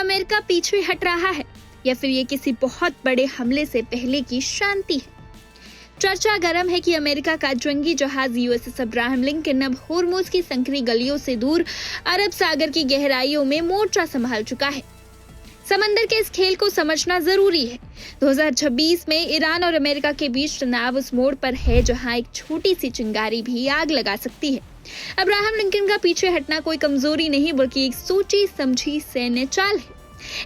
America पीछे हट रहा है या फिर ये किसी बहुत बड़े हमले से पहले की शांति है? चर्चा गर्म है कि अमेरिका का जंगी जहाज यूएसएस अब्राहम लिंकन अब होर्मुज की संकरी गलियों से दूर अरब सागर की गहराइयों में मोर्चा संभाल चुका है। समंदर के इस खेल को समझना जरूरी है। 2026 में ईरान और अमेरिका के बीच तनाव उस मोड़ पर है जहां एक छोटी सी चिंगारी भी आग लगा सकती है। अब्राहम लिंकन का पीछे हटना कोई कमजोरी नहीं बल्कि एक सोची समझी सैन्य चाल है।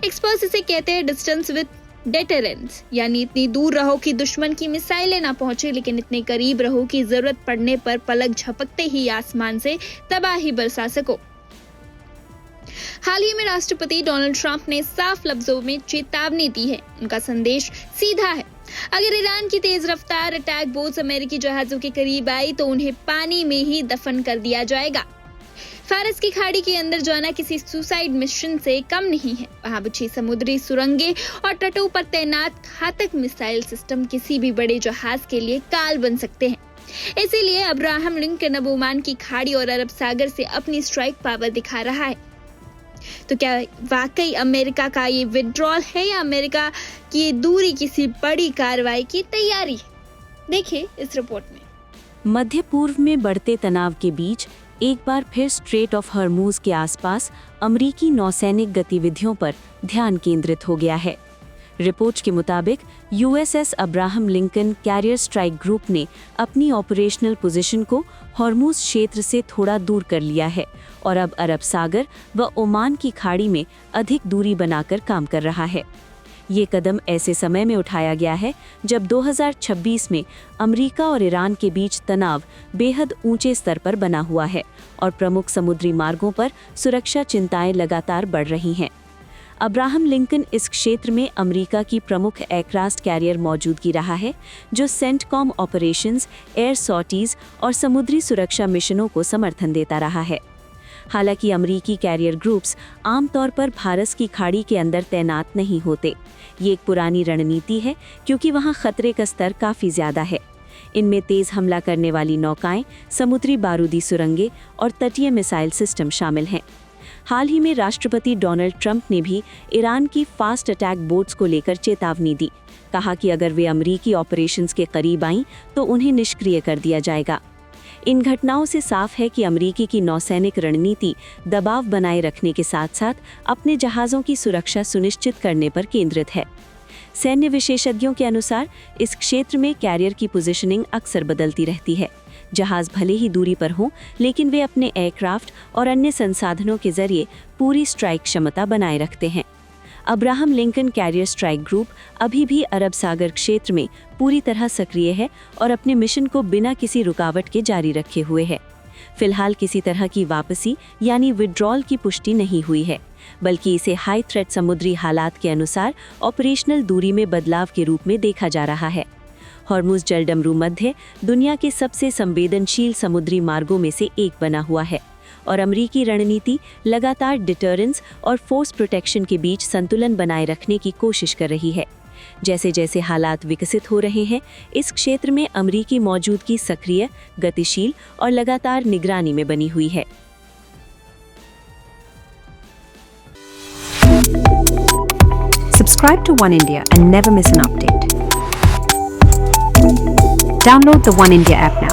एक्सपर्ट्स इसे कहते हैं डिस्टेंस विद डेटरेंस, यानी इतनी दूर रहो कि दुश्मन की मिसाइलें ना पहुंचे, लेकिन इतने करीब रहो कि जरूरत पड़ने पर पलक झपकते ही आसमान से तबाही बरसा सको। हाल ही में राष्ट्रपति डोनाल्ड ट्रंप ने साफ लफ्जों में चेतावनी दी है। उनका संदेश सीधा है, अगर ईरान की तेज रफ्तार अटैक बोट्स अमेरिकी जहाजों के करीब आई तो उन्हें पानी में ही दफन कर दिया जाएगा। फारस की खाड़ी के अंदर जाना किसी सुसाइड मिशन से कम नहीं है। वहां बिछी समुद्री सुरंगें और तटों पर तैनात घातक मिसाइल सिस्टम किसी भी बड़े जहाज के लिए काल बन सकते हैं। इसीलिए अब्राहम लिंकन अब ओमान की खाड़ी और अरब सागर से अपनी स्ट्राइक पावर दिखा रहा है। तो क्या वाकई अमेरिका का ये विड्रॉल है या अमेरिका की दूरी किसी बड़ी कार्रवाई की तैयारी? देखिए इस रिपोर्ट में। मध्य पूर्व में बढ़ते तनाव के बीच एक बार फिर स्ट्रेट ऑफ हॉर्मुज के आसपास अमेरिकी नौसैनिक गतिविधियों पर ध्यान केंद्रित हो गया है। रिपोर्ट के मुताबिक USS Abraham Lincoln carrier strike group ने अपनी ऑपरेशनल पोजीशन को हॉर्मुज क्षेत्र से थोड़ा दूर कर लिया है और अब अरब सागर व ओमान की खाड़ी में अधिक दूरी बनाकर काम कर रहा है। ये कदम ऐसे समय में उठाया गया है जब 2026 में अमेरिका और ईरान के बीच तनाव बेहद ऊंचे स्तर पर बना हुआ है और प्रमुख समुद्री मार्गों पर सुरक्षा चिंताएं लगातार बढ़ रही हैं। अब्राहम लिंकन इस क्षेत्र में अमेरिका की प्रमुख एयरक्राफ्ट कैरियर मौजूदगी रहा है, जो सेंटकॉम ऑपरेशंस, एयर सॉर्टीज और समुद्री सुरक्षा मिशनों को समर्थन देता रहा है। हालांकि अमेरिकी कैरियर ग्रुप्स आमतौर पर फारस की खाड़ी के अंदर तैनात नहीं होते। ये एक पुरानी रणनीति है क्योंकि वहाँ खतरे का स्तर काफ़ी ज़्यादा है। इनमें तेज़ हमला करने वाली नौकाएं, समुद्री बारूदी सुरंगें और तटीय मिसाइल सिस्टम शामिल हैं। हाल ही में राष्ट्रपति डोनाल्ड ट्रंप ने भी ईरान की फास्ट अटैक बोट्स को लेकर चेतावनी दी। कहा कि अगर वे अमेरिकी ऑपरेशंस के करीब आईं तो उन्हें निष्क्रिय कर दिया जाएगा। इन घटनाओं से साफ है कि अमेरिकी की नौसैनिक रणनीति दबाव बनाए रखने के साथ साथ अपने जहाज़ों की सुरक्षा सुनिश्चित करने पर केंद्रित है। सैन्य विशेषज्ञों के अनुसार इस क्षेत्र में कैरियर की पोजीशनिंग अक्सर बदलती रहती है। जहाज़ भले ही दूरी पर हों, लेकिन वे अपने एयरक्राफ्ट और अन्य संसाधनों के जरिए पूरी स्ट्राइक क्षमता बनाए रखते हैं। Abraham Lincoln carrier strike group अभी भी अरब सागर क्षेत्र में पूरी तरह सक्रिय है और अपने मिशन को बिना किसी रुकावट के जारी रखे हुए है। फिलहाल किसी तरह की वापसी यानी विड्रॉल की पुष्टि नहीं हुई है, बल्कि इसे हाई थ्रेट समुद्री हालात के अनुसार ऑपरेशनल दूरी में बदलाव के रूप में देखा जा रहा है। हॉर्मुज जलडमरू मध्य दुनिया के सबसे संवेदनशील समुद्री मार्गों में से एक बना हुआ है और अमेरिकी रणनीति लगातार डिटरेंस और फोर्स प्रोटेक्शन के बीच संतुलन बनाए रखने की कोशिश कर रही है। जैसे जैसे हालात विकसित हो रहे हैं, इस क्षेत्र में अमेरिकी मौजूदगी सक्रिय, गतिशील और लगातार निगरानी में बनी हुई है। Subscribe to One India and never miss an update. Download the One India app now.